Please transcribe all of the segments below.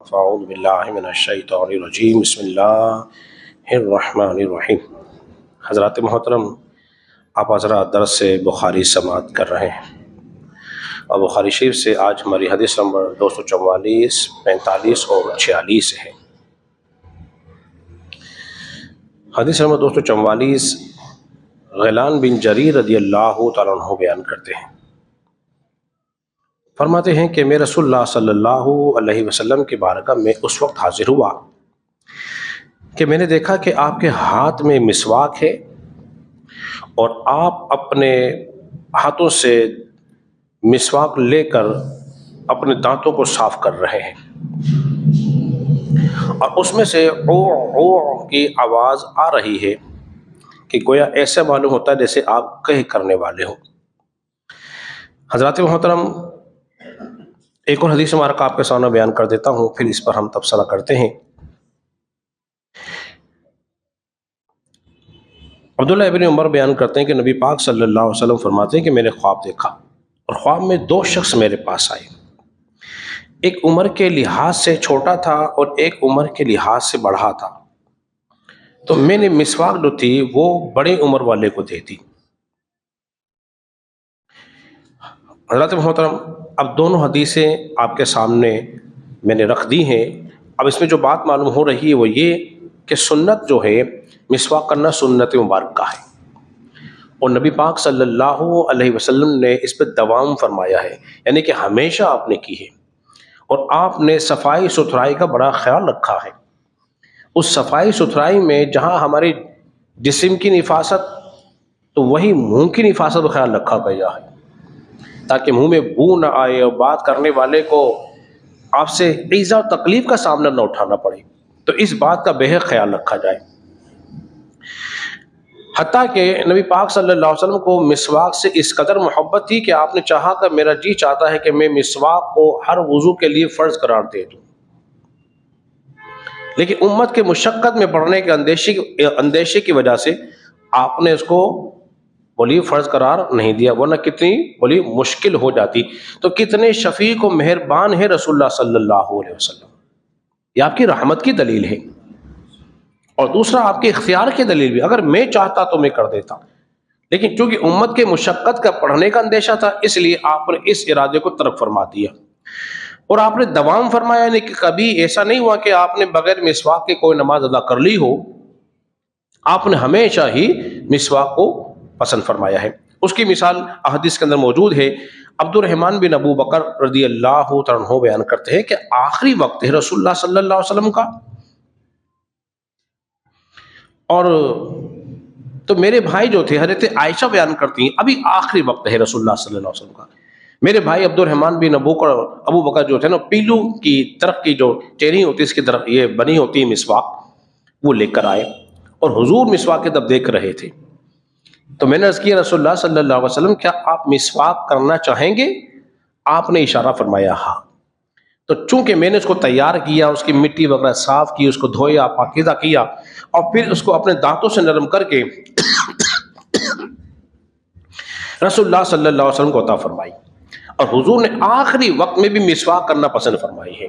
اعوذ باللہ من الشیطان الرجیم بسم اللہ الرحمن الرحیم۔ حضرات محترم، آپ حضرات درس سے بخاری سماعت کر رہے ہیں اور بخاری شریف سے آج ہماری حدیث نمبر 244، 45 اور 46 ہے۔ حدیث نمبر 244 غیلان بن جریر رضی اللہ تعالیٰ عنہ بیان کرتے ہیں، فرماتے ہیں کہ میں رسول اللہ صلی اللہ علیہ وسلم کی بارگاہ میں اس وقت حاضر ہوا کہ میں نے دیکھا کہ آپ کے ہاتھ میں مسواک ہے اور آپ اپنے ہاتھوں سے مسواک لے کر اپنے دانتوں کو صاف کر رہے ہیں اور اس میں سے او او کی آواز آ رہی ہے کہ گویا ایسا معلوم ہوتا ہے جیسے آپ کہہ کرنے والے ہو۔ حضرات محترم، ایک اور حدیث مبارک آپ کے سامنے بیان کر دیتا ہوں، پھر اس پر ہم تبصرہ کرتے ہیں۔ عبداللہ ابن عمر بیان کرتے ہیں کہ نبی پاک صلی اللہ علیہ وسلم فرماتے ہیں کہ میں نے خواب دیکھا اور خواب میں دو شخص میرے پاس آئے، ایک عمر کے لحاظ سے چھوٹا تھا اور ایک عمر کے لحاظ سے بڑا تھا، تو میں نے مسواک جو تھی وہ بڑے عمر والے کو دے دی۔ حضرات محترم، اب دونوں حدیثیں آپ کے سامنے میں نے رکھ دی ہیں۔ اب اس میں جو بات معلوم ہو رہی ہے وہ یہ کہ سنت جو ہے مسواک کرنا سنت مبارکہ ہے اور نبی پاک صلی اللہ علیہ وسلم نے اس پہ دوام فرمایا ہے، یعنی کہ ہمیشہ آپ نے کی ہے اور آپ نے صفائی ستھرائی کا بڑا خیال رکھا ہے۔ اس صفائی ستھرائی میں جہاں ہمارے جسم کی نفاست تو وہی منہ کی نفاست کا خیال رکھا گیا ہے تاکہ منہ میں بو نہ آئے اور بات کرنے والے کو آپ سے ایذا و تکلیف کا سامنا نہ اٹھانا پڑے، تو اس بات کا بہت خیال رکھا جائے۔ حتیٰ کہ نبی پاک صلی اللہ علیہ وسلم کو مسواک سے اس قدر محبت تھی کہ آپ نے چاہا کہ میرا جی چاہتا ہے کہ میں مسواک کو ہر وضو کے لیے فرض قرار دے دوں، لیکن امت کے مشقت میں پڑنے کے اندیشے کی وجہ سے آپ نے اس کو بولی فرض قرار نہیں دیا، ورنہ کتنی بولی مشکل ہو جاتی۔ تو کتنے شفیق و مہربان ہے رسول اللہ صلی اللہ علیہ وسلم، یہ آپ کی رحمت کی دلیل ہے اور دوسرا آپ کے اختیار کی دلیل بھی۔ اگر میں چاہتا تو میں کر دیتا، لیکن چونکہ امت کے مشقت کا پڑھنے کا اندیشہ تھا اس لیے آپ نے اس ارادے کو ترک فرما دیا اور آپ نے دوام فرمایا، یعنی کہ کبھی ایسا نہیں ہوا کہ آپ نے بغیر مسواک کے کوئی نماز ادا کر لی ہو، آپ نے ہمیشہ ہی مسواک کو پسند فرمایا ہے۔ اس کی مثال احادیث کے اندر موجود ہے۔ عبد الرحمن بن ابو بکر رضی اللہ تعالیٰ عنہ بیان کرتے ہیں کہ آخری وقت ہے رسول اللہ صلی اللہ علیہ وسلم کا، اور تو میرے بھائی جو تھے، حضرت عائشہ بیان کرتی ہیں ابھی آخری وقت ہے رسول اللہ صلی اللہ علیہ وسلم کا، میرے بھائی عبد الرحمن بن ابو بکر جو تھے نا، پیلو کی درخت کی جو ٹہنی ہوتی ہے اس کی درخت یہ بنی ہوتی ہے مسواک، وہ لے کر آئے اور حضور مسواک کے تب دیکھ رہے تھے، تو میں نے عرض کیا رسول اللہ صلی اللہ علیہ وسلم کیا آپ مسواک کرنا چاہیں گے؟ آپ نے اشارہ فرمایا ہاں۔ تو چونکہ میں نے اس کو تیار کیا، اس کی مٹی وغیرہ صاف کی، اس کو دھویا، پاکیزہ کیا اور پھر اس کو اپنے دانتوں سے نرم کر کے رسول اللہ صلی اللہ علیہ وسلم کو عطا فرمائی، اور حضور نے آخری وقت میں بھی مسواک کرنا پسند فرمائی ہے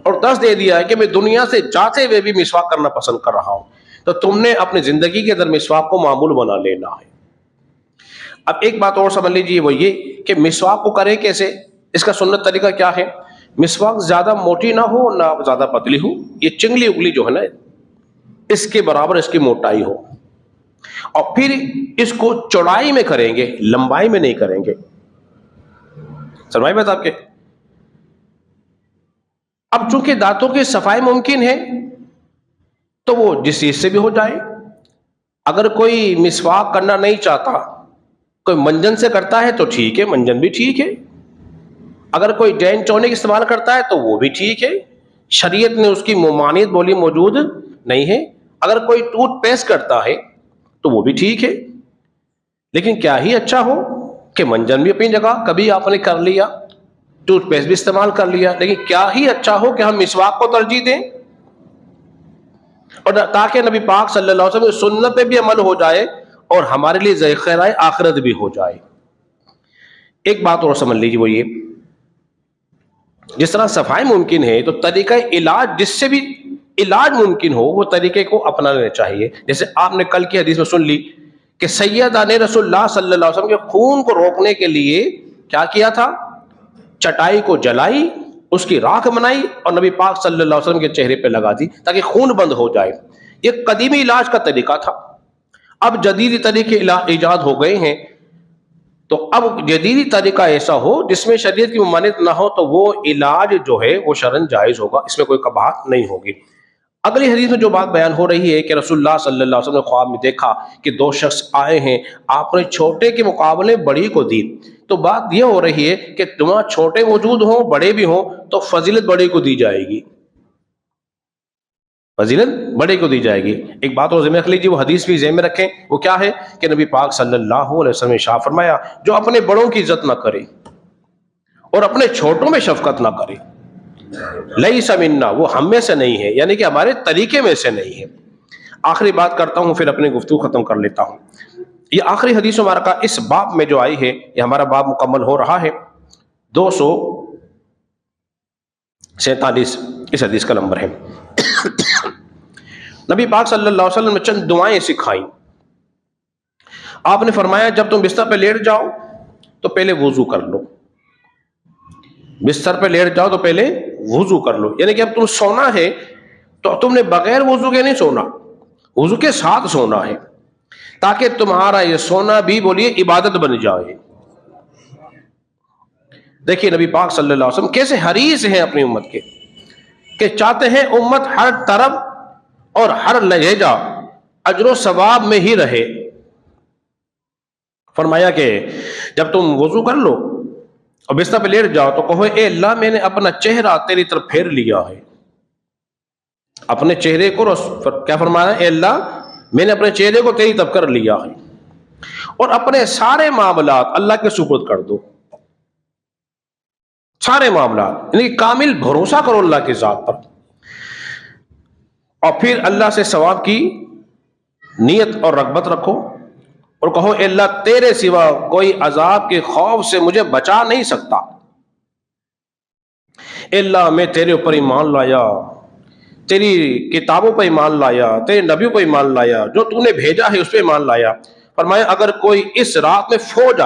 اور درس دے دیا ہے کہ میں دنیا سے جاتے ہوئے بھی مسواک کرنا پسند کر رہا ہوں، تو تم نے اپنی زندگی کے اندر مسواک کو معمول بنا لینا ہے۔ اب ایک بات اور سمجھ لیجیے، وہ یہ کہ مسواک کو کرے کیسے، اس کا سنت طریقہ کیا ہے؟ مسواک زیادہ موٹی نہ ہو نہ زیادہ پتلی ہو، یہ چنگلی اگلی جو ہے نا اس کے برابر اس کی موٹائی ہو، اور پھر اس کو چوڑائی میں کریں گے، لمبائی میں نہیں کریں گے۔ سمجھ بات آپ کے؟ اب چونکہ دانتوں کی صفائی ممکن ہے تو وہ جس چیز سے بھی ہو جائے۔ اگر کوئی مسواک کرنا نہیں چاہتا، کوئی منجن سے کرتا ہے تو ٹھیک ہے، منجن بھی ٹھیک ہے، اگر کوئی جین ٹونک استعمال کرتا ہے تو وہ بھی ٹھیک ہے، شریعت نے اس کی ممانعت بولی موجود نہیں ہے۔ اگر کوئی ٹوتھ پیسٹ کرتا ہے تو وہ بھی ٹھیک ہے، لیکن کیا ہی اچھا ہو کہ منجن بھی اپنی جگہ کبھی آپ نے کر لیا، ٹوتھ پیسٹ بھی استعمال کر لیا، لیکن کیا ہی اچھا ہو کہ ہم مسواک کو ترجیح دیں، اور تاکہ نبی پاک صلی اللہ علیہ وسلم سنت پہ بھی عمل ہو جائے اور ہمارے لیے ذخیرہ آخرت بھی ہو جائے۔ ایک بات اور سمجھ لیجیے، وہ یہ جس طرح صفائی ممکن ہے تو طریقہ علاج جس سے بھی علاج ممکن ہو وہ طریقے کو اپنا لینا چاہیے. جیسے آپ نے کل کی حدیث میں سن لی کہ سیدہ نے رسول اللہ صلی اللہ علیہ وسلم کے خون کو روکنے کے لیے کیا کیا تھا؟ چٹائی کو جلائی، اس کی راکھ بنائی اور نبی پاک صلی اللہ علیہ وسلم کے چہرے پہ لگا دی تاکہ خون بند ہو جائے. یہ قدیمی علاج کا طریقہ تھا. اب جدیدی طریقے ایجاد ہو گئے ہیں، تو اب جدیدی طریقہ ایسا ہو جس میں شریعت کی ممانعت نہ ہو تو وہ علاج جو ہے وہ شرعاً جائز ہوگا، اس میں کوئی قباحت نہیں ہوگی. اگلی حدیث میں جو بات بیان ہو رہی ہے کہ رسول اللہ صلی اللہ علیہ وسلم نے خواب میں دیکھا کہ دو شخص آئے ہیں، آپ نے چھوٹے کے مقابلے بڑی کو دی. تو بات یہ ہو رہی ہے کہ تمہاں چھوٹے موجود ہوں بڑے بھی ہوں تو فضیلت بڑے کو دی جائے گی، فضیلت بڑے کو دی جائے گی. ایک بات اور ذہن میں رکھ لیجیے، وہ حدیث بھی ذہن میں رکھیں، وہ کیا ہے کہ نبی پاک صلی اللہ علیہ وسلم نے ارشاد فرمایا جو اپنے بڑوں کی عزت نہ کرے اور اپنے چھوٹوں میں شفقت نہ کرے لیس منا، وہ ہم میں سے نہیں ہے، یعنی کہ ہمارے طریقے میں سے نہیں ہے. آخری بات کرتا ہوں پھر اپنی گفتگو ختم کر لیتا ہوں. یہ آخری حدیث مبارکہ اس باب میں جو آئی ہے، یہ ہمارا باب مکمل ہو رہا ہے. 247 اس حدیث کا نمبر ہے. نبی پاک صلی اللہ علیہ وسلم نے چند دعائیں سکھائیں. آپ نے فرمایا جب تم بستر پہ لیٹ جاؤ تو پہلے وضو کر لو. بستر پہ لیٹ جاؤ تو پہلے وضو کر لو، یعنی کہ اب تم سونا ہے تو تم نے بغیر وضو کے نہیں سونا، وضو کے ساتھ سونا ہے تاکہ تمہارا یہ سونا بھی بولیے عبادت بن جائے. دیکھیے نبی پاک صلی اللہ علیہ وسلم کیسے حریص ہیں اپنی امت کے، کہ چاہتے ہیں امت ہر طرف اور ہر لہجہ اجر و ثواب میں ہی رہے. فرمایا کہ جب تم وضو کر لو اور بستر پہ لیٹ جاؤ تو کہو اے اللہ میں نے اپنا چہرہ تیری طرف پھیر لیا ہے. اپنے چہرے کو کیا فرمایا؟ اے اللہ میں نے اپنے چہرے کو تیری طرف کر لیا ہے، اور اپنے سارے معاملات اللہ کے سپرد کر دو. سارے معاملات یعنی کامل بھروسہ کرو اللہ کی ذات پر، اور پھر اللہ سے ثواب کی نیت اور رغبت رکھو، اور کہو اے اللہ تیرے سوا کوئی عذاب کے خوف سے مجھے بچا نہیں سکتا. اے اللہ میں تیرے اوپر ایمان لایا، تیری کتابوں پر ایمان لایا، تیرے نبیوں پر ایمان لایا، جو تو نے بھیجا ہے اس پہ ایمان لایا. فرمایا اگر کوئی اس رات میں فوت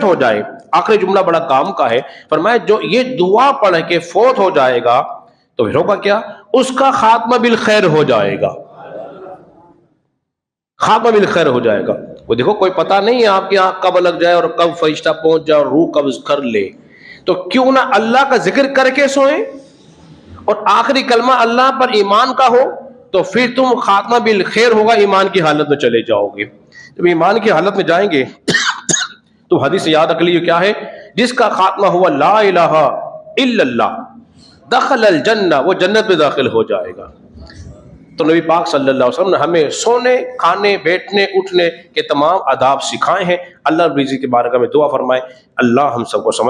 ہو جائے، آخری جملہ بڑا کام کا ہے، فرمایا جو یہ دعا پڑھ کے فوت ہو جائے گا تو پھر ہوگا کیا؟ اس کا خاتمہ بالخیر ہو جائے گا، خاتمہ بالخیر ہو جائے گا. وہ دیکھو کوئی پتہ نہیں ہے آپ کی آنکھ کب لگ جائے اور کب فرشتہ پہنچ جائے اور روح قبض کر لے، تو کیوں نہ اللہ کا ذکر کر کے سوئیں اور آخری کلمہ اللہ پر ایمان کا ہو، تو پھر تم خاتمہ بالخیر ہوگا، ایمان کی حالت میں چلے جاؤ گے. جب ایمان کی حالت میں جائیں گے تو حدیث یاد رکھ لیجیے کیا ہے، جس کا خاتمہ ہوا لا الہ الا اللہ دخل الجنہ، وہ جنت میں داخل ہو جائے گا. تو نبی پاک صلی اللہ علیہ وسلم نے ہمیں سونے کھانے بیٹھنے اٹھنے کے تمام آداب سکھائے ہیں. اللہ رضی کے بارگاہ میں دعا فرمائے اللہ ہم سب کو سمجھ